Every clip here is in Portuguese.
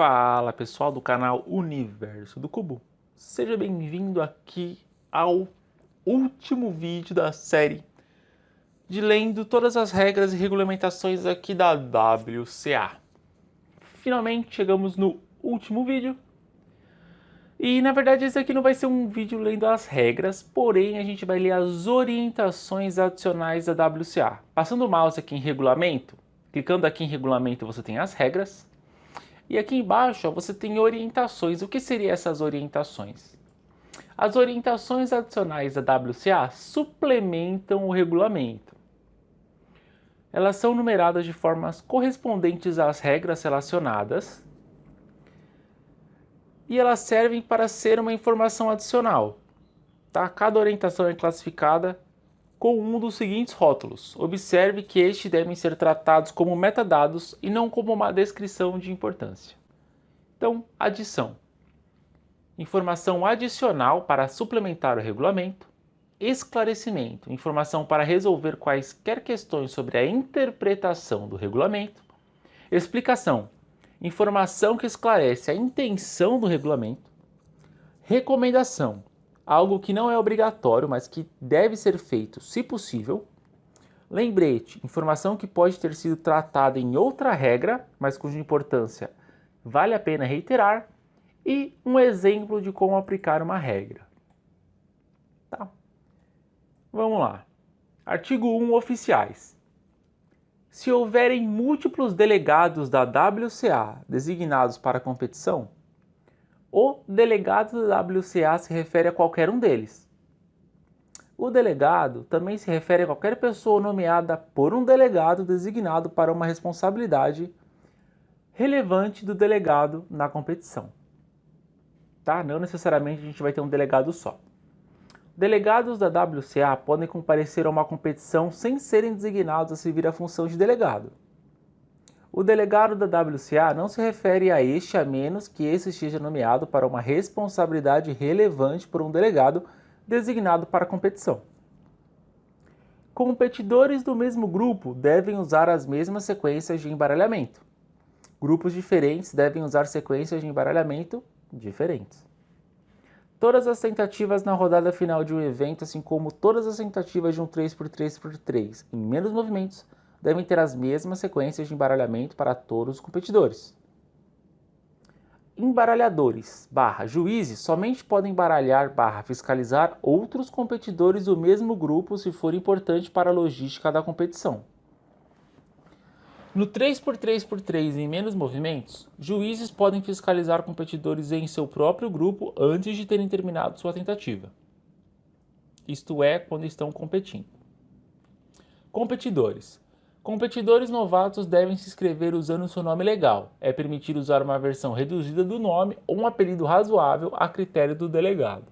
Fala pessoal do canal Universo do Cubo, seja bem-vindo aqui ao último vídeo da série de lendo todas as regras e regulamentações aqui da WCA. Finalmente chegamos no último vídeo e na verdade esse aqui não vai ser um vídeo lendo as regras, porém a gente vai ler as orientações adicionais da WCA. Passando o mouse aqui em regulamento, clicando aqui em regulamento você tem as regras. E aqui embaixo ó, você tem orientações. O que seriam essas orientações? As orientações adicionais da WCA suplementam o regulamento. Elas são numeradas de formas correspondentes às regras relacionadas e elas servem para ser uma informação adicional. Tá? Cada orientação é classificada com um dos seguintes rótulos. Observe que estes devem ser tratados como metadados e não como uma descrição de importância. Então, adição. Informação adicional para suplementar o regulamento. Esclarecimento. Informação para resolver quaisquer questões sobre a interpretação do regulamento. Explicação. Informação que esclarece a intenção do regulamento. Recomendação. Algo que não é obrigatório, mas que deve ser feito se possível. Lembrete, informação que pode ter sido tratada em outra regra, mas cuja importância vale a pena reiterar. E um exemplo de como aplicar uma regra. Tá? Vamos lá. Artigo 1, oficiais. Se houverem múltiplos delegados da WCA designados para a competição, o delegado da WCA se refere a qualquer um deles. O delegado também se refere a qualquer pessoa nomeada por um delegado designado para uma responsabilidade relevante do delegado na competição. Tá? Não necessariamente a gente vai ter um delegado só. Delegados da WCA podem comparecer a uma competição sem serem designados a servir a função de delegado. O delegado da WCA não se refere a este a menos que esse esteja nomeado para uma responsabilidade relevante por um delegado designado para a competição. Competidores do mesmo grupo devem usar as mesmas sequências de embaralhamento. Grupos diferentes devem usar sequências de embaralhamento diferentes. Todas as tentativas na rodada final de um evento, assim como todas as tentativas de um 3x3x3 em menos movimentos, devem ter as mesmas sequências de embaralhamento para todos os competidores. Embaralhadores / juízes somente podem embaralhar / fiscalizar outros competidores do mesmo grupo se for importante para a logística da competição. No 3x3x3 em menos movimentos, juízes podem fiscalizar competidores em seu próprio grupo antes de terem terminado sua tentativa. Isto é, quando estão competindo. Competidores. Competidores novatos devem se inscrever usando seu nome legal. É permitido usar uma versão reduzida do nome ou um apelido razoável a critério do delegado.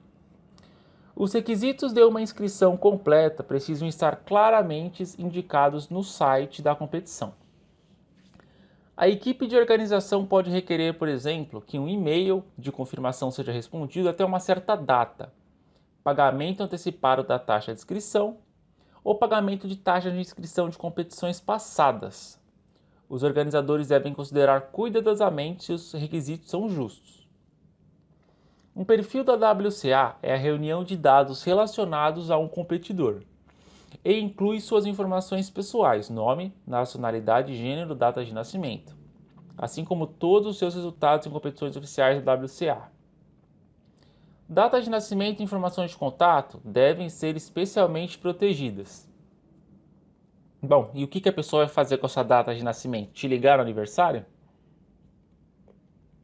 Os requisitos de uma inscrição completa precisam estar claramente indicados no site da competição. A equipe de organização pode requerer, por exemplo, que um e-mail de confirmação seja respondido até uma certa data, pagamento antecipado da taxa de inscrição ou pagamento de taxa de inscrição de competições passadas. Os organizadores devem considerar cuidadosamente se os requisitos são justos. Um perfil da WCA é a reunião de dados relacionados a um competidor e inclui suas informações pessoais, nome, nacionalidade, gênero, data de nascimento, assim como todos os seus resultados em competições oficiais da WCA. Data de nascimento e informações de contato devem ser especialmente protegidas. Bom, e o que a pessoa vai fazer com a sua data de nascimento? Te ligar no aniversário?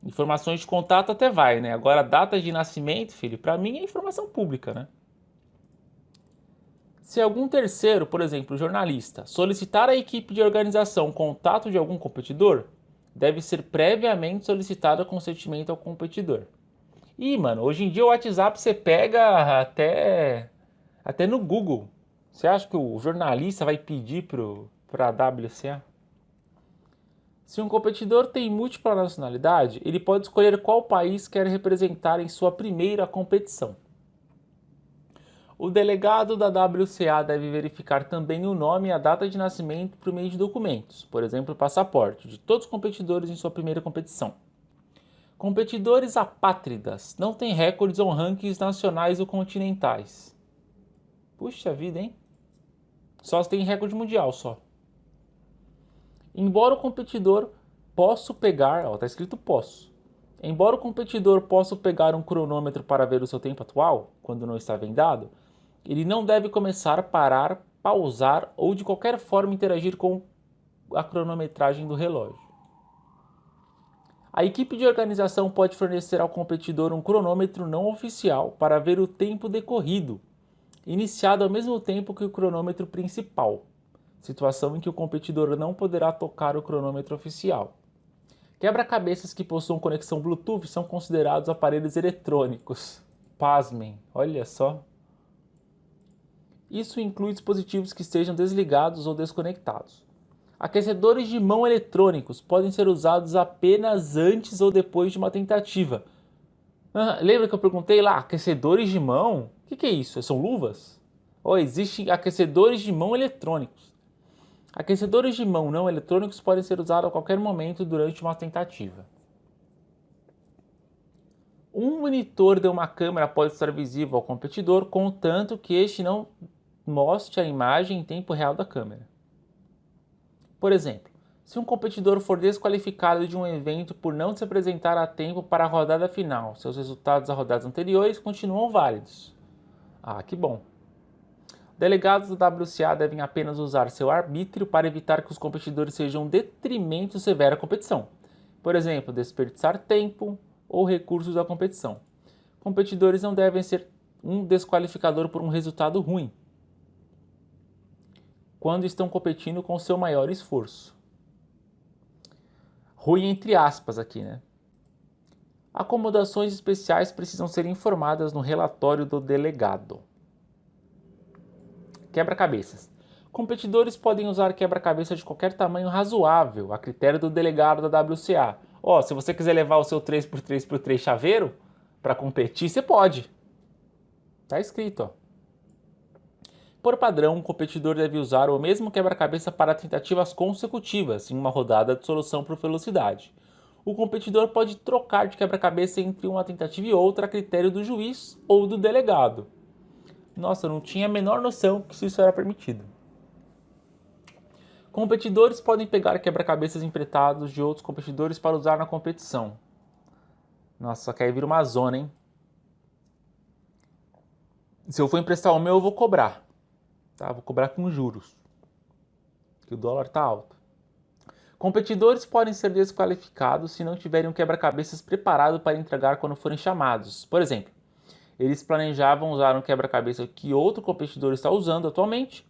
Informações de contato até vai, né? Agora, data de nascimento, filho, para mim é informação pública, né? Se algum terceiro, por exemplo, jornalista, solicitar à equipe de organização contato de algum competidor, deve ser previamente solicitado o consentimento ao competidor. E, mano, hoje em dia o WhatsApp você pega até no Google. Você acha que o jornalista vai pedir para a WCA? Se um competidor tem múltipla nacionalidade, ele pode escolher qual país quer representar em sua primeira competição. O delegado da WCA deve verificar também o nome e a data de nascimento por meio de documentos, por exemplo, o passaporte, de todos os competidores em sua primeira competição. Competidores apátridas não têm recordes ou rankings nacionais ou continentais. Puxa vida, hein? Só tem recorde mundial, só. Embora o competidor possa pegar... Ó, tá escrito posso. Embora o competidor possa pegar um cronômetro para ver o seu tempo atual, quando não está vendado, ele não deve começar, parar, pausar ou de qualquer forma interagir com a cronometragem do relógio. A equipe de organização pode fornecer ao competidor um cronômetro não oficial para ver o tempo decorrido, iniciado ao mesmo tempo que o cronômetro principal, situação em que o competidor não poderá tocar o cronômetro oficial. Quebra-cabeças que possuam conexão Bluetooth são considerados aparelhos eletrônicos. Pasmem, olha só. Isso inclui dispositivos que estejam desligados ou desconectados. Aquecedores de mão eletrônicos podem ser usados apenas antes ou depois de uma tentativa. Lembra que eu perguntei lá, aquecedores de mão? O que é isso? São luvas? Existem aquecedores de mão eletrônicos. Aquecedores de mão não eletrônicos podem ser usados a qualquer momento durante uma tentativa. Um monitor de uma câmera pode estar visível ao competidor, contanto que este não mostre a imagem em tempo real da câmera. Por exemplo, se um competidor for desqualificado de um evento por não se apresentar a tempo para a rodada final, seus resultados das rodadas anteriores continuam válidos. Que bom! Delegados do WCA devem apenas usar seu arbítrio para evitar que os competidores sejam um detrimento severo à competição. Por exemplo, desperdiçar tempo ou recursos da competição. Competidores não devem ser um desqualificador por um resultado ruim, quando estão competindo com seu maior esforço. Ruim entre aspas aqui, né? Acomodações especiais precisam ser informadas no relatório do delegado. Quebra-cabeças. Competidores podem usar quebra-cabeça de qualquer tamanho razoável, a critério do delegado da WCA. Se você quiser levar o seu 3x3x3 chaveiro para competir, você pode. Tá escrito, Por padrão, um competidor deve usar o mesmo quebra-cabeça para tentativas consecutivas em uma rodada de solução por velocidade. O competidor pode trocar de quebra-cabeça entre uma tentativa e outra a critério do juiz ou do delegado. Nossa, eu não tinha a menor noção que isso era permitido. Competidores podem pegar quebra-cabeças emprestados de outros competidores para usar na competição. Nossa, só que aí vira uma zona, hein? Se eu for emprestar o meu, eu vou cobrar. Tá? Vou cobrar com juros. Que o dólar tá alto. Competidores podem ser desqualificados se não tiverem um quebra-cabeças preparado para entregar quando forem chamados. Por exemplo, eles planejavam usar um quebra-cabeça que outro competidor está usando atualmente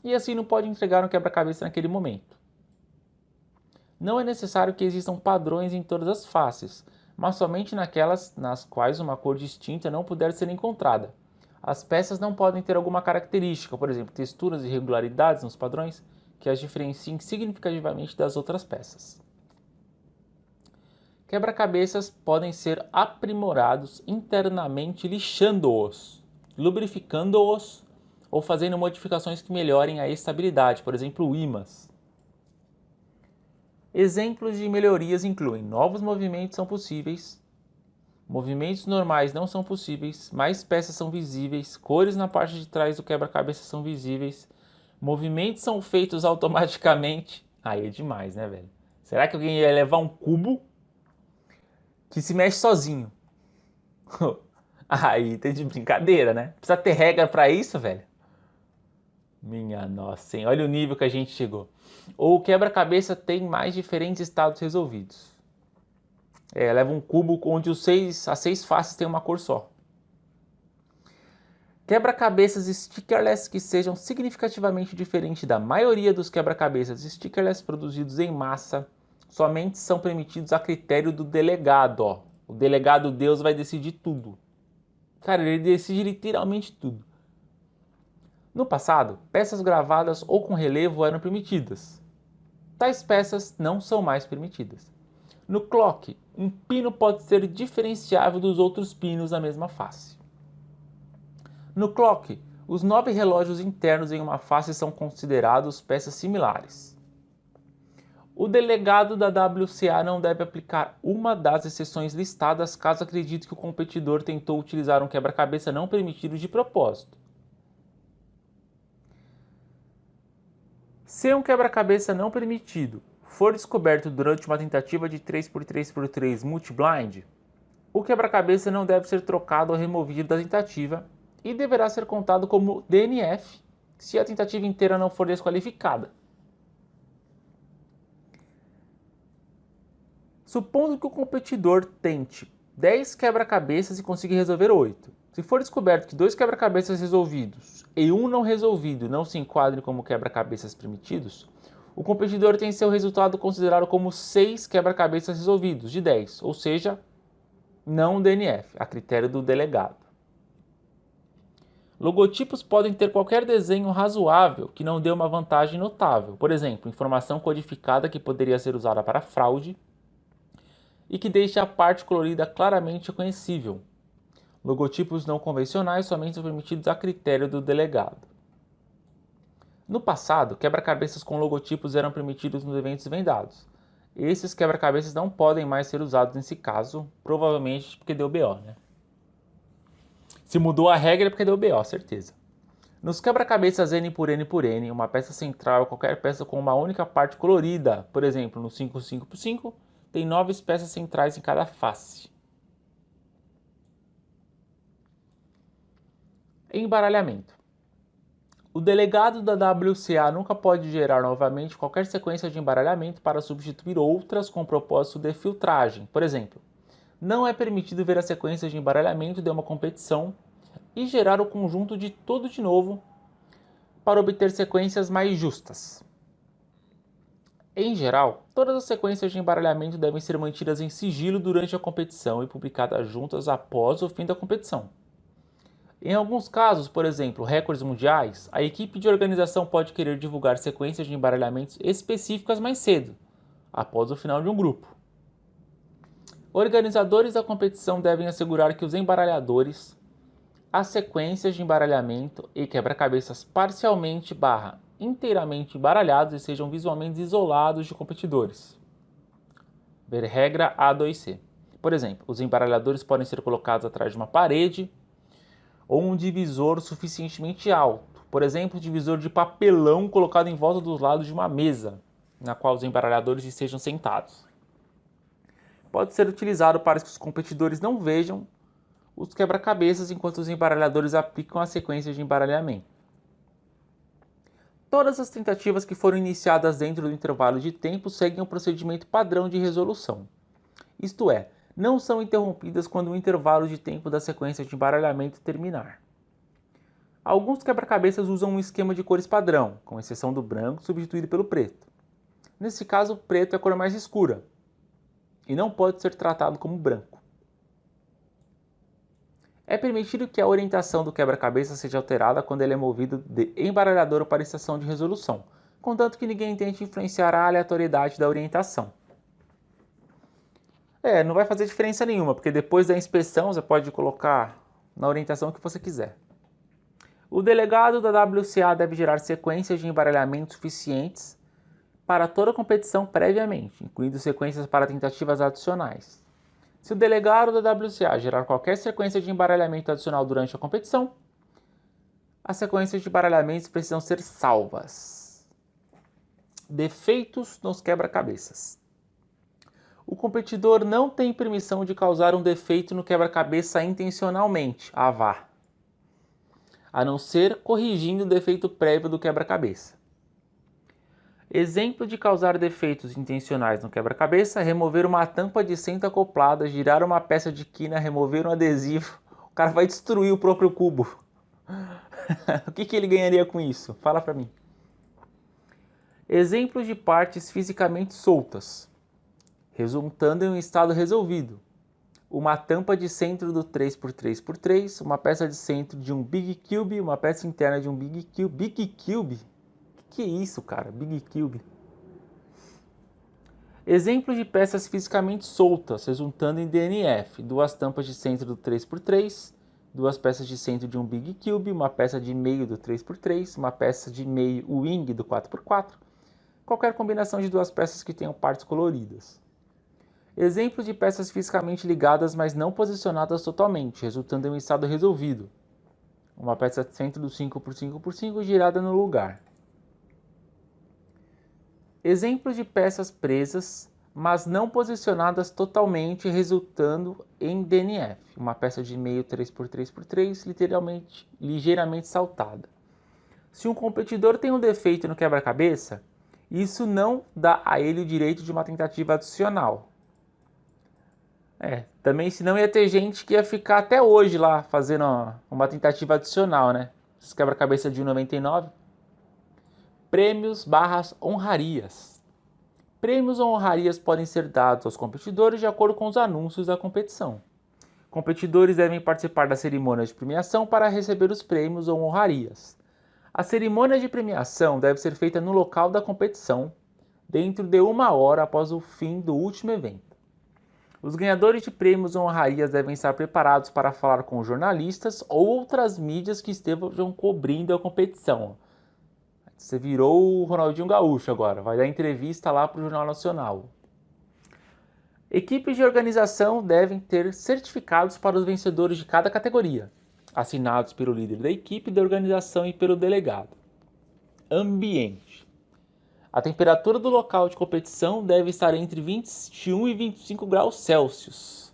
e assim não pode entregar um quebra-cabeça naquele momento. Não é necessário que existam padrões em todas as faces, mas somente naquelas nas quais uma cor distinta não puder ser encontrada. As peças não podem ter alguma característica, por exemplo, texturas e irregularidades nos padrões, que as diferenciem significativamente das outras peças. Quebra-cabeças podem ser aprimorados internamente lixando-os, lubrificando-os ou fazendo modificações que melhorem a estabilidade, por exemplo, ímãs. Exemplos de melhorias incluem novos movimentos são possíveis, movimentos normais não são possíveis, mais peças são visíveis, cores na parte de trás do quebra-cabeça são visíveis, movimentos são feitos automaticamente. Aí é demais, né, velho? Será que alguém ia levar um cubo que se mexe sozinho? Aí tem de brincadeira, né? Precisa ter regra pra isso, velho? Minha nossa, hein? Olha o nível que a gente chegou. Ou o quebra-cabeça tem mais diferentes estados resolvidos. Leva um cubo onde as 6 faces têm uma cor só. Quebra-cabeças stickerless que sejam significativamente diferentes da maioria dos quebra-cabeças stickerless produzidos em massa somente são permitidos a critério do delegado. O delegado Deus vai decidir tudo. Cara, ele decide literalmente tudo. No passado, peças gravadas ou com relevo eram permitidas. Tais peças não são mais permitidas. No clock, um pino pode ser diferenciável dos outros pinos na mesma face. No clock, os 9 relógios internos em uma face são considerados peças similares. O delegado da WCA não deve aplicar uma das exceções listadas caso acredite que o competidor tentou utilizar um quebra-cabeça não permitido de propósito. Se um quebra-cabeça não permitido for descoberto durante uma tentativa de 3x3x3 multi-blind, o quebra-cabeça não deve ser trocado ou removido da tentativa e deverá ser contado como DNF se a tentativa inteira não for desqualificada. Supondo que o competidor tente 10 quebra-cabeças e consiga resolver 8. Se for descoberto que 2 quebra-cabeças resolvidos e um não resolvido não se enquadrem como quebra-cabeças permitidos, o competidor tem seu resultado considerado como 6 quebra-cabeças resolvidos de 10, ou seja, não DNF, a critério do delegado. Logotipos podem ter qualquer desenho razoável que não dê uma vantagem notável, por exemplo, informação codificada que poderia ser usada para fraude, e que deixe a parte colorida claramente reconhecível. Logotipos não convencionais somente são permitidos a critério do delegado. No passado, quebra-cabeças com logotipos eram permitidos nos eventos vendados. Esses quebra-cabeças não podem mais ser usados nesse caso, provavelmente porque deu BO, né? Se mudou a regra é porque deu BO, certeza. Nos quebra-cabeças N por N por N, uma peça central é qualquer peça com uma única parte colorida. Por exemplo, no 5x5x5, tem 9 peças centrais em cada face. Embaralhamento. O delegado da WCA nunca pode gerar novamente qualquer sequência de embaralhamento para substituir outras com o propósito de filtragem. Por exemplo, não é permitido ver as sequências de embaralhamento de uma competição e gerar o conjunto de todo de novo para obter sequências mais justas. Em geral, todas as sequências de embaralhamento devem ser mantidas em sigilo durante a competição e publicadas juntas após o fim da competição. Em alguns casos, por exemplo, recordes mundiais, a equipe de organização pode querer divulgar sequências de embaralhamentos específicas mais cedo, após o final de um grupo. Organizadores da competição devem assegurar que os embaralhadores, as sequências de embaralhamento e quebra-cabeças parcialmente inteiramente embaralhados e sejam visualmente isolados de competidores. Ver regra A2C. Por exemplo, os embaralhadores podem ser colocados atrás de uma parede ou um divisor suficientemente alto. Por exemplo, um divisor de papelão colocado em volta dos lados de uma mesa, na qual os embaralhadores estejam sentados. Pode ser utilizado para que os competidores não vejam os quebra-cabeças enquanto os embaralhadores aplicam as sequências de embaralhamento. Todas as tentativas que foram iniciadas dentro do intervalo de tempo seguem o procedimento padrão de resolução. Isto é, não são interrompidas quando o intervalo de tempo da sequência de embaralhamento terminar. Alguns quebra-cabeças usam um esquema de cores padrão, com exceção do branco substituído pelo preto. Nesse caso, o preto é a cor mais escura e não pode ser tratado como branco. É permitido que a orientação do quebra-cabeça seja alterada quando ele é movido de embaralhador para estação de resolução, contanto que ninguém tente influenciar a aleatoriedade da orientação. Não vai fazer diferença nenhuma, porque depois da inspeção você pode colocar na orientação que você quiser. O delegado da WCA deve gerar sequências de embaralhamento suficientes para toda a competição previamente, incluindo sequências para tentativas adicionais. Se o delegado da WCA gerar qualquer sequência de embaralhamento adicional durante a competição, as sequências de embaralhamentos precisam ser salvas. Defeitos nos quebra-cabeças. O competidor não tem permissão de causar um defeito no quebra-cabeça intencionalmente, AVAR, a não ser corrigindo o defeito prévio do quebra-cabeça. Exemplo de causar defeitos intencionais no quebra-cabeça: remover uma tampa de centro acoplada, girar uma peça de quina, remover um adesivo. O cara vai destruir o próprio cubo. O que ele ganharia com isso? Fala pra mim. Exemplos de partes fisicamente soltas, resultando em um estado resolvido: uma tampa de centro do 3x3x3, uma peça de centro de um Big Cube, uma peça interna de um Big Cube. Big Cube? Que isso, cara? Big Cube. Exemplos de peças fisicamente soltas, resultando em DNF: duas tampas de centro do 3x3, duas peças de centro de um Big Cube, uma peça de meio do 3x3, uma peça de meio wing do 4x4, qualquer combinação de duas peças que tenham partes coloridas. Exemplo de peças fisicamente ligadas, mas não posicionadas totalmente, resultando em um estado resolvido. Uma peça centro do 5x5x5 girada no lugar. Exemplos de peças presas, mas não posicionadas totalmente, resultando em DNF. Uma peça de meio 3x3x3, ligeiramente saltada. Se um competidor tem um defeito no quebra-cabeça, isso não dá a ele o direito de uma tentativa adicional. Também senão ia ter gente que ia ficar até hoje lá fazendo uma tentativa adicional, né? Esse quebra-cabeça de 1,99. Prêmios/honrarias. Prêmios ou honrarias podem ser dados aos competidores de acordo com os anúncios da competição. Competidores devem participar da cerimônia de premiação para receber os prêmios ou honrarias. A cerimônia de premiação deve ser feita no local da competição, dentro de 1 hora após o fim do último evento. Os ganhadores de prêmios ou honrarias devem estar preparados para falar com jornalistas ou outras mídias que estejam cobrindo a competição. Você virou o Ronaldinho Gaúcho agora, vai dar entrevista lá para o Jornal Nacional. Equipes de organização devem ter certificados para os vencedores de cada categoria, assinados pelo líder da equipe da organização e pelo delegado. Ambiente. A temperatura do local de competição deve estar entre 21 e 25 graus Celsius.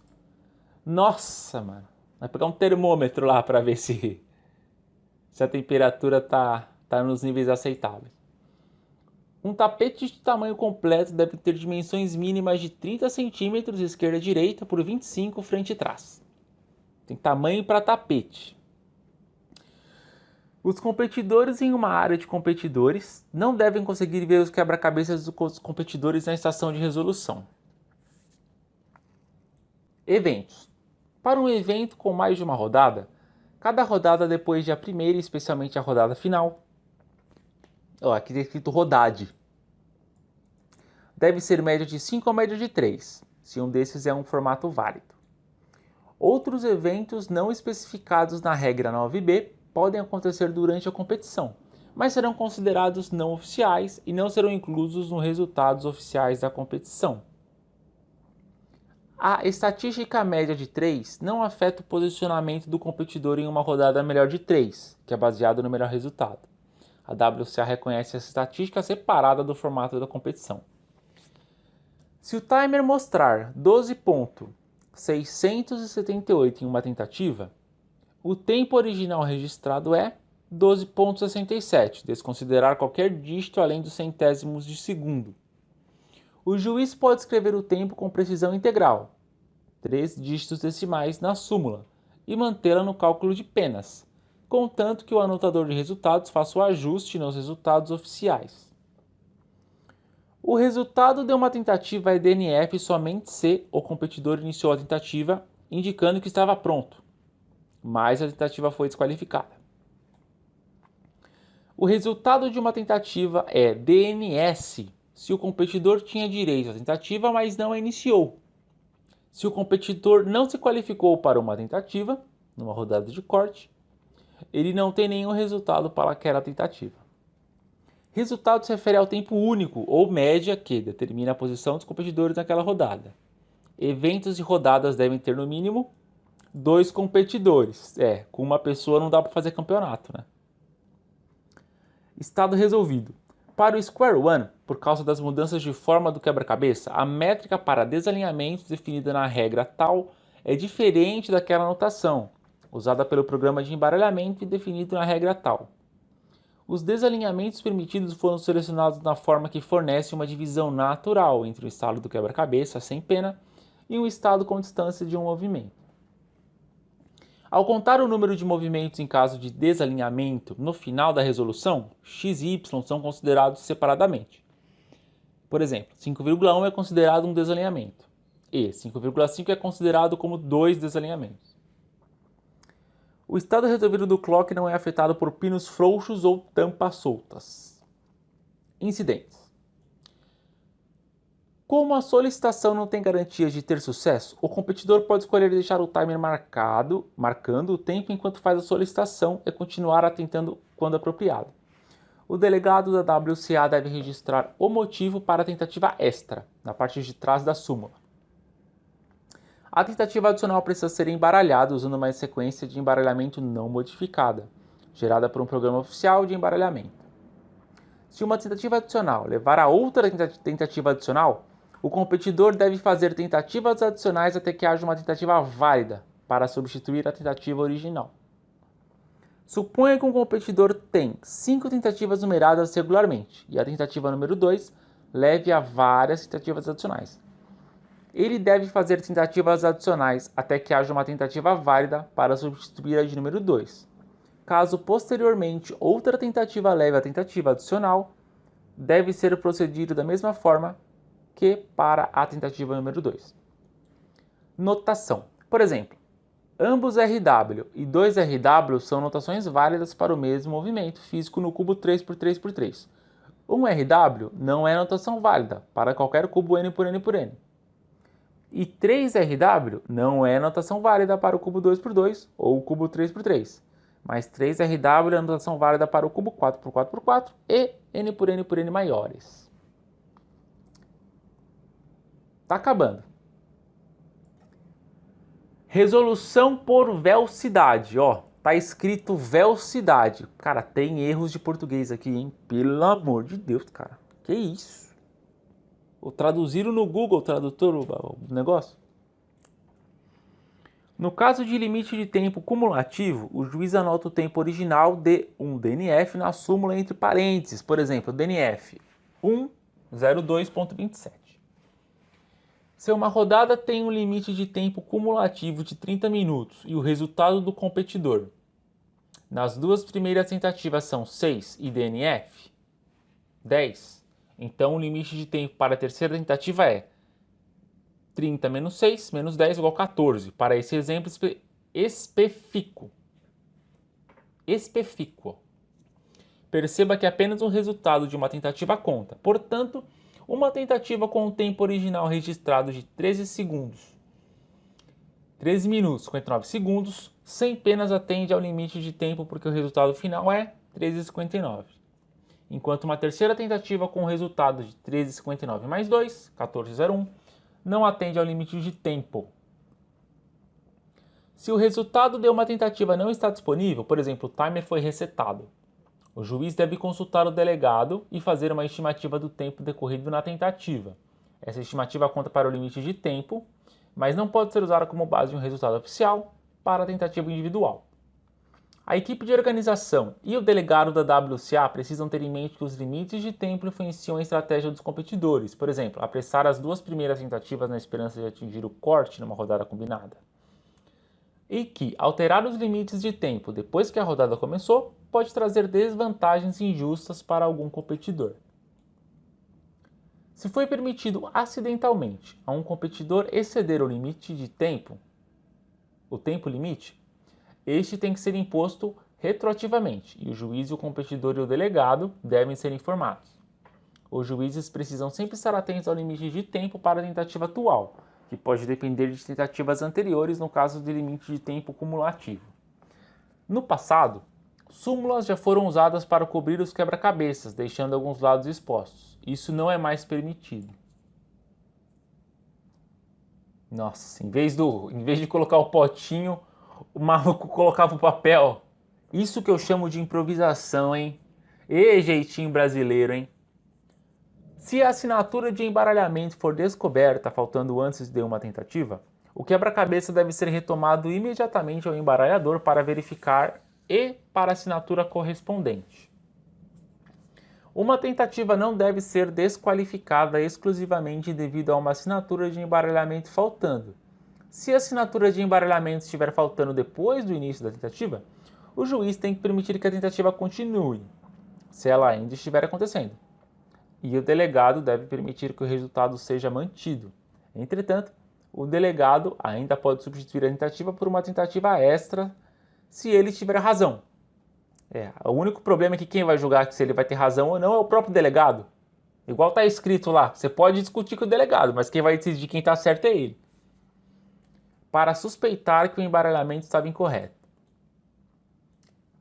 Nossa, mano. Vai pegar um termômetro lá para ver se a temperatura tá nos níveis aceitáveis. Um tapete de tamanho completo deve ter dimensões mínimas de 30 cm esquerda e direita por 25 frente e trás. Tem tamanho para tapete. Os competidores em uma área de competidores não devem conseguir ver os quebra-cabeças dos competidores na estação de resolução. Eventos. Para um evento com mais de uma rodada, cada rodada depois da primeira e especialmente a rodada final, aqui está escrito rodade, deve ser média de 5 ou média de 3, se um desses é um formato válido. Outros eventos não especificados na regra 9b podem acontecer durante a competição, mas serão considerados não oficiais e não serão inclusos nos resultados oficiais da competição. A estatística média de 3 não afeta o posicionamento do competidor em uma rodada melhor de 3, que é baseado no melhor resultado. A WCA reconhece essa estatística separada do formato da competição. Se o timer mostrar 12,678 em uma tentativa, o tempo original registrado é 12,67, desconsiderar qualquer dígito além dos centésimos de segundo. O juiz pode escrever o tempo com precisão integral, 3 dígitos decimais na súmula, e mantê-la no cálculo de penas, contanto que o anotador de resultados faça o ajuste nos resultados oficiais. O resultado de uma tentativa é DNF somente se o competidor iniciou a tentativa indicando que estava pronto, mas a tentativa foi desqualificada. O resultado de uma tentativa é DNS se o competidor tinha direito à tentativa, mas não a iniciou. Se o competidor não se qualificou para uma tentativa, numa rodada de corte, ele não tem nenhum resultado para aquela tentativa. Resultado se refere ao tempo único ou média que determina a posição dos competidores naquela rodada. Eventos e rodadas devem ter no mínimo 2 competidores. Com uma pessoa não dá para fazer campeonato, né? Estado resolvido. Para o Square One, por causa das mudanças de forma do quebra-cabeça, a métrica para desalinhamento definida na regra tal é diferente daquela notação, usada pelo programa de embaralhamento e definido na regra tal. Os desalinhamentos permitidos foram selecionados na forma que fornece uma divisão natural entre o estado do quebra-cabeça sem pena e um estado com distância de um movimento. Ao contar o número de movimentos em caso de desalinhamento no final da resolução, x e y são considerados separadamente. Por exemplo, 5,1 é considerado um desalinhamento e 5,5 é considerado como 2 desalinhamentos. O estado resolvido do clock não é afetado por pinos frouxos ou tampas soltas. Incidentes. Como a solicitação não tem garantias de ter sucesso, o competidor pode escolher deixar o timer marcando o tempo enquanto faz a solicitação e continuar atentando quando apropriado. o delegado da WCA deve registrar o motivo para a tentativa extra, na parte de trás da súmula. A tentativa adicional precisa ser embaralhada usando uma sequência de embaralhamento não modificada, gerada por um programa oficial de embaralhamento. Se uma tentativa adicional levar a outra tentativa adicional, o competidor deve fazer tentativas adicionais até que haja uma tentativa válida para substituir a tentativa original. Suponha que um competidor tem 5 tentativas numeradas regularmente e a tentativa número 2 leve a várias tentativas adicionais. Ele deve fazer tentativas adicionais até que haja uma tentativa válida para substituir a de número 2. Caso posteriormente outra tentativa leve a tentativa adicional, deve ser procedido da mesma forma que para a tentativa número 2. Notação. Por exemplo, ambos RW e 2RW são notações válidas para o mesmo movimento físico no cubo 3x3x3. Um RW não é notação válida para qualquer cubo N por N por N. E 3RW não é notação válida para o cubo 2x2 ou o cubo 3x3. Mas 3RW é notação válida para o cubo 4x4x4 e N por N por N maiores. Tá acabando. Resolução por velocidade, ó, tá escrito velocidade. Cara, tem erros de português aqui, hein? Pelo amor de Deus, cara. Que isso? Ou traduziram no Google Tradutor o negócio? No caso de limite de tempo cumulativo, o juiz anota o tempo original de um DNF na súmula entre parênteses. Por exemplo, DNF 102.27. Se uma rodada tem um limite de tempo cumulativo de 30 minutos e o resultado do competidor nas duas primeiras tentativas são 6 e DNF 10, então o limite de tempo para a terceira tentativa é 30 menos 6 menos 10 igual a 14. Para esse exemplo específico. Perceba que apenas o resultado de uma tentativa conta. Portanto, uma tentativa com o tempo original registrado de 13 minutos e 59 segundos, sem penas atende ao limite de tempo porque o resultado final é 13,59. Enquanto uma terceira tentativa com o resultado de 13,59 mais 2, 14,01, não atende ao limite de tempo. Se o resultado de uma tentativa não está disponível, por exemplo, o timer foi resetado, o juiz deve consultar o delegado e fazer uma estimativa do tempo decorrido na tentativa. Essa estimativa conta para o limite de tempo, mas não pode ser usada como base de um resultado oficial para a tentativa individual. A equipe de organização e o delegado da WCA precisam ter em mente que os limites de tempo influenciam a estratégia dos competidores, por exemplo, apressar as duas primeiras tentativas na esperança de atingir o corte numa rodada combinada. E que alterar os limites de tempo depois que a rodada começou pode trazer desvantagens injustas para algum competidor. Se foi permitido acidentalmente a um competidor exceder o limite de tempo, o tempo limite, este tem que ser imposto retroativamente e o juiz, o competidor e o delegado devem ser informados. Os juízes precisam sempre estar atentos ao limite de tempo para a tentativa atual, que pode depender de tentativas anteriores no caso de limite de tempo cumulativo. No passado, súmulas já foram usadas para cobrir os quebra-cabeças, deixando alguns lados expostos. Isso não é mais permitido. Nossa, em vez de colocar o potinho, o maluco colocava o papel. Isso que eu chamo de improvisação, hein? E jeitinho brasileiro, hein? Se a assinatura de embaralhamento for descoberta faltando antes de uma tentativa, o quebra-cabeça deve ser retomado imediatamente ao embaralhador para verificar e para a assinatura correspondente. Uma tentativa não deve ser desqualificada exclusivamente devido a uma assinatura de embaralhamento faltando. Se a assinatura de embaralhamento estiver faltando depois do início da tentativa, o juiz tem que permitir que a tentativa continue, se ela ainda estiver acontecendo. E o delegado deve permitir que o resultado seja mantido. Entretanto, o delegado ainda pode substituir a tentativa por uma tentativa extra se ele tiver razão. O único problema é que quem vai julgar se ele vai ter razão ou não é o próprio delegado. Igual está escrito lá, você pode discutir com o delegado, mas quem vai decidir quem está certo é ele. Para suspeitar que o embaralhamento estava incorreto.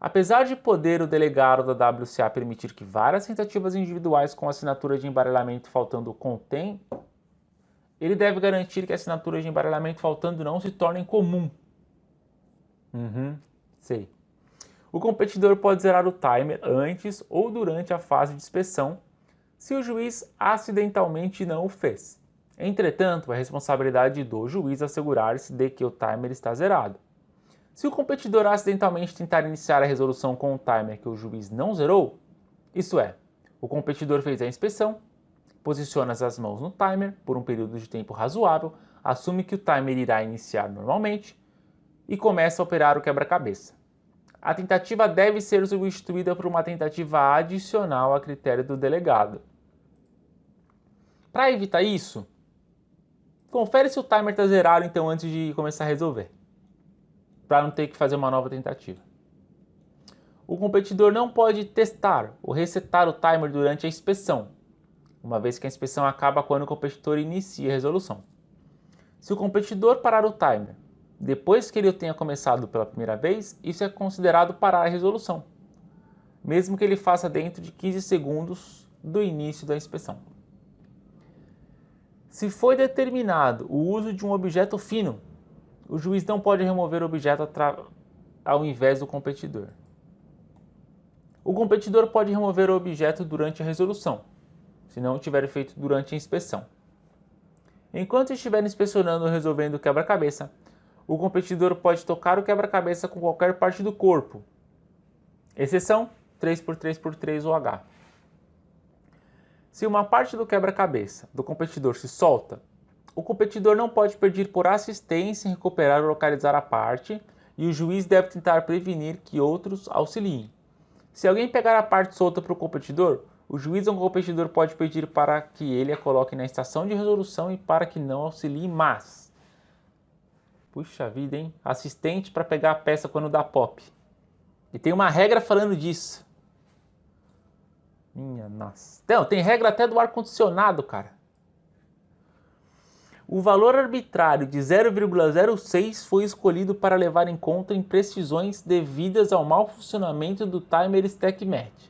Apesar de poder o delegado da WCA permitir que várias tentativas individuais com assinatura de embaralhamento faltando contém, ele deve garantir que assinaturas de embaralhamento faltando não se tornem comum. Sei. O competidor pode zerar o timer antes ou durante a fase de inspeção, se o juiz acidentalmente não o fez. Entretanto, é responsabilidade do juiz assegurar-se de que o timer está zerado. Se o competidor acidentalmente tentar iniciar a resolução com o timer que o juiz não zerou, isto é, o competidor fez a inspeção, posiciona as mãos no timer por um período de tempo razoável, assume que o timer irá iniciar normalmente e começa a operar o quebra-cabeça. A tentativa deve ser substituída por uma tentativa adicional a critério do delegado. Para evitar isso, confere se o timer está zerado então antes de começar a resolver, para não ter que fazer uma nova tentativa. O competidor não pode testar ou resetar o timer durante a inspeção, uma vez que a inspeção acaba quando o competidor inicia a resolução. Se o competidor parar o timer depois que ele o tenha começado pela primeira vez, isso é considerado parar a resolução, mesmo que ele faça dentro de 15 segundos do início da inspeção. Se foi determinado o uso de um objeto fino, o juiz não pode remover o objeto ao invés do competidor. O competidor pode remover o objeto durante a resolução, se não tiver feito durante a inspeção. Enquanto estiver inspecionando ou resolvendo o quebra-cabeça, o competidor pode tocar o quebra-cabeça com qualquer parte do corpo, exceção 3x3x3 ou H. Se uma parte do quebra-cabeça do competidor se solta, o competidor não pode pedir por assistência em recuperar ou localizar a parte e o juiz deve tentar prevenir que outros auxiliem. Se alguém pegar a parte solta para o competidor, o juiz ou o competidor pode pedir para que ele a coloque na estação de resolução e para que não auxilie mais. Puxa vida, hein? Assistente para pegar a peça quando dá pop. E tem uma regra falando disso. Minha nossa. Não, tem regra até do ar-condicionado, cara. O valor arbitrário de 0,06 foi escolhido para levar em conta imprecisões devidas ao mau funcionamento do timer stack match.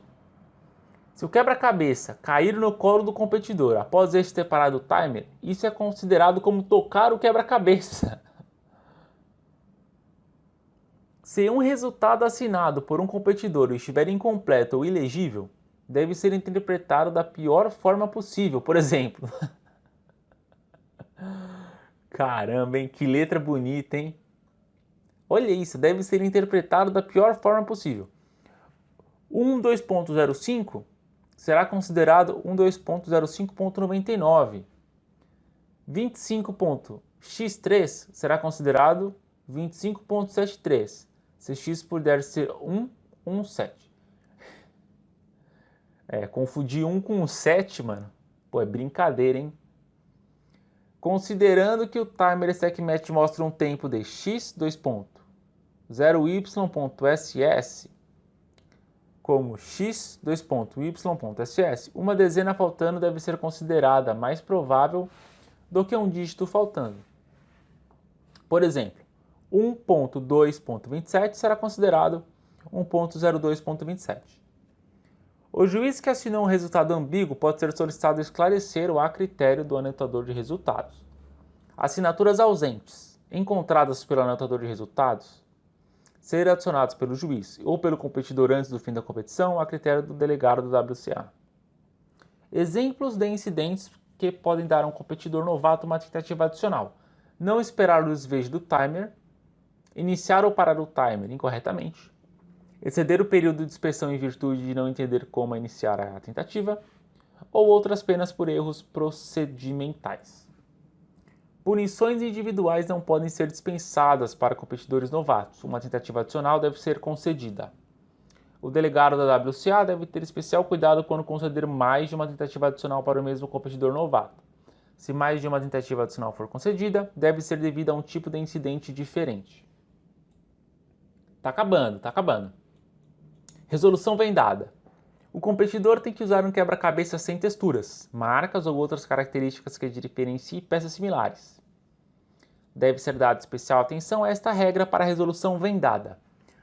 Se o quebra-cabeça cair no colo do competidor após este ter parado o timer, isso é considerado como tocar o quebra-cabeça. Se um resultado assinado por um competidor estiver incompleto ou ilegível, deve ser interpretado da pior forma possível. Por exemplo, caramba, hein? Que letra bonita, hein? Olha isso, deve ser interpretado da pior forma possível. 12.05 será considerado 12.05.99. 25.x3 será considerado 25.73. Se x puder ser 1,17. Confundir 1 com 7, mano. Pô, é brincadeira, hein? Considerando que o timer stack match mostra um tempo de x, 0y.ss como x, y.ss, uma dezena faltando deve ser considerada mais provável do que um dígito faltando. Por exemplo, 1.2.27 será considerado 1.02.27. O juiz que assinou um resultado ambíguo pode ser solicitado esclarecer o a critério do anotador de resultados. Assinaturas ausentes, encontradas pelo anotador de resultados, serem adicionados pelo juiz ou pelo competidor antes do fim da competição a critério do delegado do WCA. Exemplos de incidentes que podem dar a um competidor novato uma tentativa adicional: não esperar o desvejo do timer, iniciar ou parar o timer incorretamente, exceder o período de inspeção em virtude de não entender como iniciar a tentativa, ou outras penas por erros procedimentais. Punições individuais não podem ser dispensadas para competidores novatos. Uma tentativa adicional deve ser concedida. O delegado da WCA deve ter especial cuidado quando conceder mais de uma tentativa adicional para o mesmo competidor novato. Se mais de uma tentativa adicional for concedida, deve ser devida a um tipo de incidente diferente. Tá acabando. Resolução vendada. O competidor tem que usar um quebra-cabeça sem texturas, marcas ou outras características que diferenciem peças similares. Deve ser dada especial atenção a esta regra para a resolução vendada.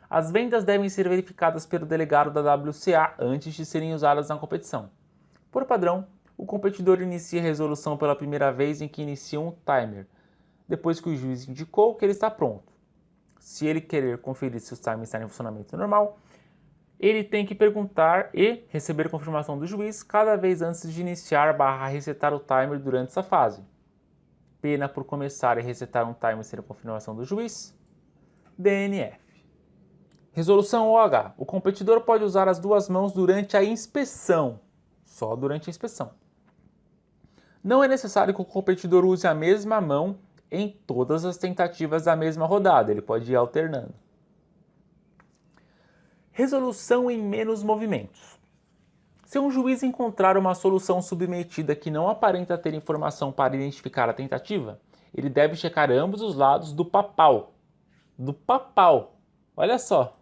As vendas devem ser verificadas pelo delegado da WCA antes de serem usadas na competição. Por padrão, o competidor inicia a resolução pela primeira vez em que inicia um timer, depois que o juiz indicou que ele está pronto. Se ele querer conferir se os timers estão em funcionamento normal, ele tem que perguntar e receber confirmação do juiz cada vez antes de iniciar/resetar o timer durante essa fase. Pena por começar e resetar um timer sem a confirmação do juiz: DNF. Resolução OH. O competidor pode usar as duas mãos durante a inspeção. Só durante a inspeção. Não é necessário que o competidor use a mesma mão em todas as tentativas da mesma rodada. Ele pode ir alternando. Resolução em menos movimentos. Se um juiz encontrar uma solução submetida que não aparenta ter informação para identificar a tentativa, ele deve checar ambos os lados do papal. Do papal. Olha só.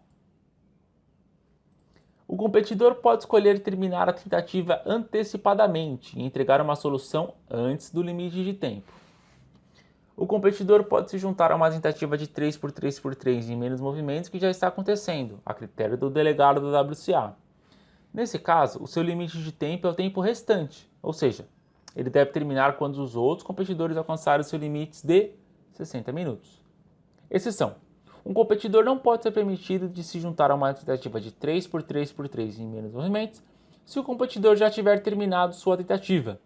O competidor pode escolher terminar a tentativa antecipadamente e entregar uma solução antes do limite de tempo. O competidor pode se juntar a uma tentativa de 3x3x3 em menos movimentos que já está acontecendo, a critério do delegado da WCA. Nesse caso, o seu limite de tempo é o tempo restante, ou seja, ele deve terminar quando os outros competidores alcançarem seus limites de 60 minutos. Exceção: um competidor não pode ser permitido de se juntar a uma tentativa de 3x3x3 em menos movimentos se o competidor já tiver terminado sua tentativa,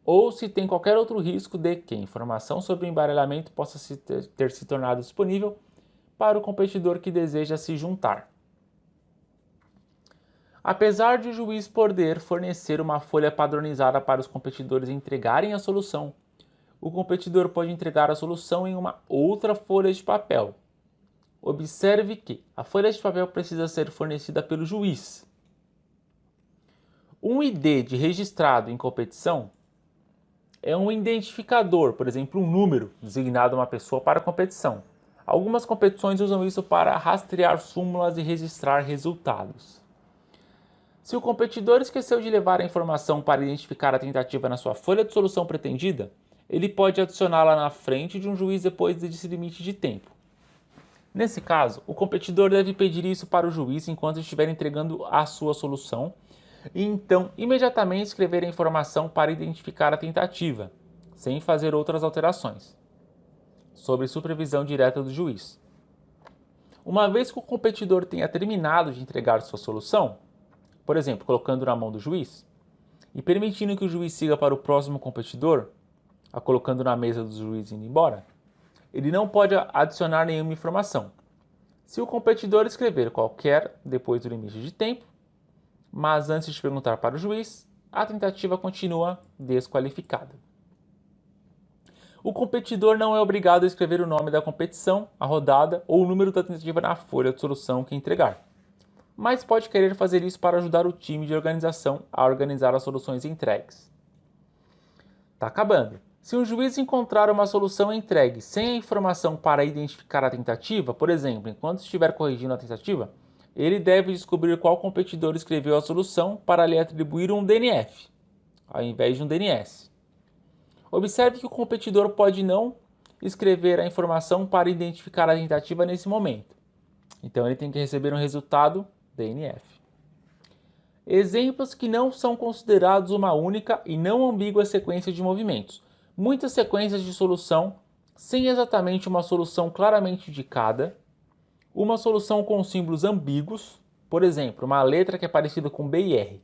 ou se tem qualquer outro risco de que informação sobre o embaralhamento possa ter se tornado disponível para o competidor que deseja se juntar. Apesar de o juiz poder fornecer uma folha padronizada para os competidores entregarem a solução, o competidor pode entregar a solução em uma outra folha de papel. Observe que a folha de papel precisa ser fornecida pelo juiz. Um ID de registrado em competição é um identificador, por exemplo, um número designado a uma pessoa para a competição. Algumas competições usam isso para rastrear súmulas e registrar resultados. Se o competidor esqueceu de levar a informação para identificar a tentativa na sua folha de solução pretendida, ele pode adicioná-la na frente de um juiz depois desse limite de tempo. Nesse caso, o competidor deve pedir isso para o juiz enquanto estiver entregando a sua solução e então imediatamente escrever a informação para identificar a tentativa, sem fazer outras alterações, sob supervisão direta do juiz. Uma vez que o competidor tenha terminado de entregar sua solução, por exemplo, colocando na mão do juiz, e permitindo que o juiz siga para o próximo competidor, a colocando na mesa do juiz e indo embora, ele não pode adicionar nenhuma informação. Se o competidor escrever qualquer depois do limite de tempo, mas antes de perguntar para o juiz, a tentativa continua desqualificada. O competidor não é obrigado a escrever o nome da competição, a rodada ou o número da tentativa na folha de solução que entregar, mas pode querer fazer isso para ajudar o time de organização a organizar as soluções entregues. Tá acabando. Se um juiz encontrar uma solução entregue sem a informação para identificar a tentativa, por exemplo, enquanto estiver corrigindo a tentativa, ele deve descobrir qual competidor escreveu a solução para lhe atribuir um DNF, ao invés de um DNS. Observe que o competidor pode não escrever a informação para identificar a tentativa nesse momento. Então ele tem que receber um resultado DNF. Exemplos que não são considerados uma única e não ambígua sequência de movimentos. Muitas sequências de solução sem exatamente uma solução claramente indicada, uma solução com símbolos ambíguos, por exemplo, uma letra que é parecida com B e R,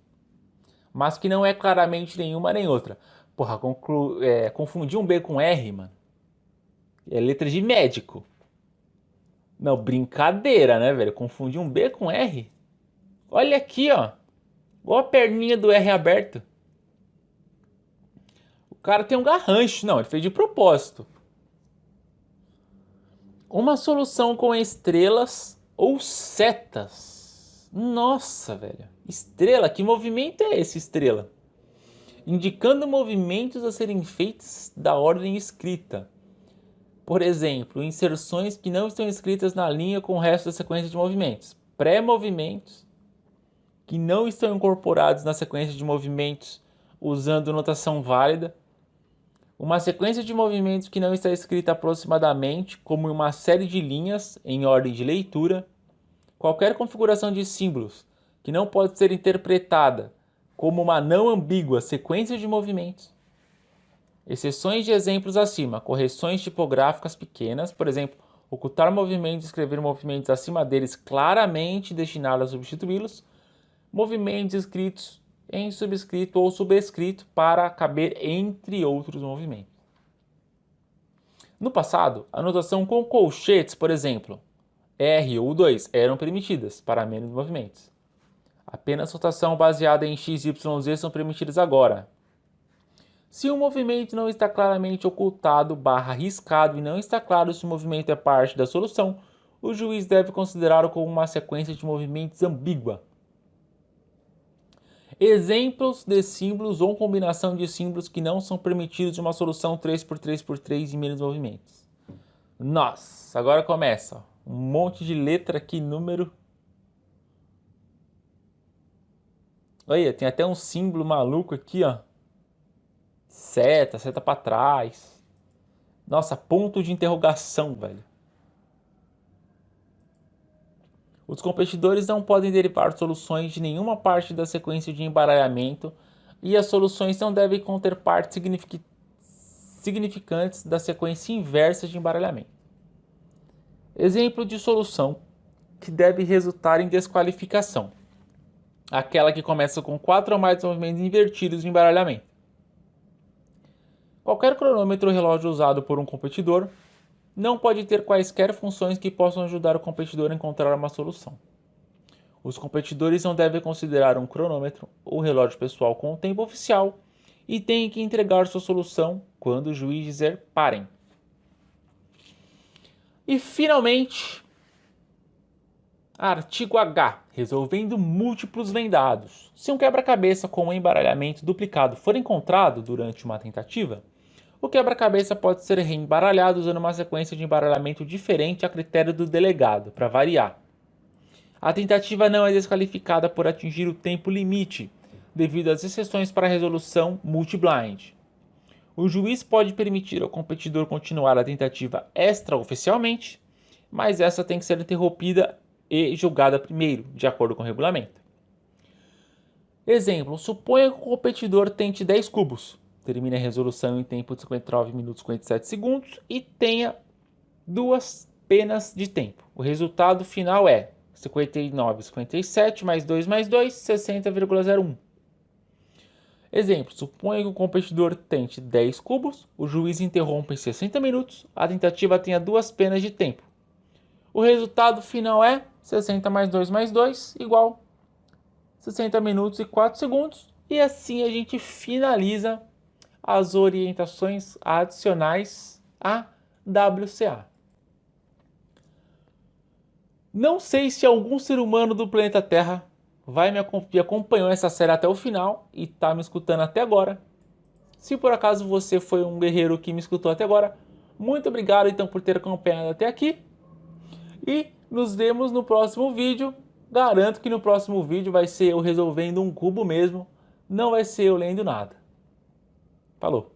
mas que não é claramente nenhuma nem outra. Porra, confundir um B com R, mano, é letra de médico. Não, brincadeira, né, velho? Confundir um B com R? Olha aqui, ó. Igual a perninha do R aberto. O cara tem um garrancho. Não, ele fez de propósito. Uma solução com estrelas ou setas. Nossa, velho. Estrela? Que movimento é esse, estrela? Indicando movimentos a serem feitos da ordem escrita. Por exemplo, inserções que não estão escritas na linha com o resto da sequência de movimentos. Pré-movimentos que não estão incorporados na sequência de movimentos usando notação válida. Uma sequência de movimentos que não está escrita aproximadamente como uma série de linhas em ordem de leitura. Qualquer configuração de símbolos que não pode ser interpretada como uma não ambígua sequência de movimentos. Exceções de exemplos acima: correções tipográficas pequenas, por exemplo, ocultar movimentos e escrever movimentos acima deles claramente destinados a substituí-los. Movimentos escritos em subscrito ou subscrito para caber entre outros movimentos. No passado, a notação com colchetes, por exemplo, R ou 2, eram permitidas para menos movimentos. Apenas notação baseada em x, y, z são permitidas agora. Se o movimento não está claramente ocultado, riscado e não está claro se o movimento é parte da solução, o juiz deve considerá-lo como uma sequência de movimentos ambígua. Exemplos de símbolos ou combinação de símbolos que não são permitidos de uma solução 3x3x3 e menos movimentos. Nossa, agora começa. Um monte de letra aqui, número. Olha, tem até um símbolo maluco aqui, ó. Seta para trás. Nossa, ponto de interrogação, velho. Os competidores não podem derivar soluções de nenhuma parte da sequência de embaralhamento e as soluções não devem conter partes significantes da sequência inversa de embaralhamento. Exemplo de solução que deve resultar em desqualificação: aquela que começa com 4 ou mais movimentos invertidos de embaralhamento. Qualquer cronômetro ou relógio usado por um competidor não pode ter quaisquer funções que possam ajudar o competidor a encontrar uma solução. Os competidores não devem considerar um cronômetro ou relógio pessoal com o tempo oficial e têm que entregar sua solução quando o juiz dizer parem. E finalmente, artigo H, resolvendo múltiplos vendados. Se um quebra-cabeça com um embaralhamento duplicado for encontrado durante uma tentativa, o quebra-cabeça pode ser reembaralhado usando uma sequência de embaralhamento diferente a critério do delegado, para variar. A tentativa não é desqualificada por atingir o tempo limite, devido às exceções para a resolução multi-blind. O juiz pode permitir ao competidor continuar a tentativa extraoficialmente, mas essa tem que ser interrompida e julgada primeiro, de acordo com o regulamento. Exemplo: suponha que o competidor tente 10 cubos, termine a resolução em tempo de 59 minutos e 57 segundos e tenha 2 penas de tempo. O resultado final é 59,57 mais 2 mais 2, 60,01. Exemplo: suponha que o competidor tente 10 cubos, o juiz interrompe em 60 minutos, a tentativa tenha 2 penas de tempo. O resultado final é 60 mais 2 mais 2 igual 60 minutos e 4 segundos. E assim a gente finaliza as orientações adicionais à WCA. Não sei se algum ser humano do planeta Terra acompanhou essa série até o final e está me escutando até agora. Se por acaso você foi um guerreiro que me escutou até agora, muito obrigado então por ter acompanhado até aqui. E nos vemos no próximo vídeo. Garanto que no próximo vídeo vai ser eu resolvendo um cubo mesmo, não vai ser eu lendo nada. Falou!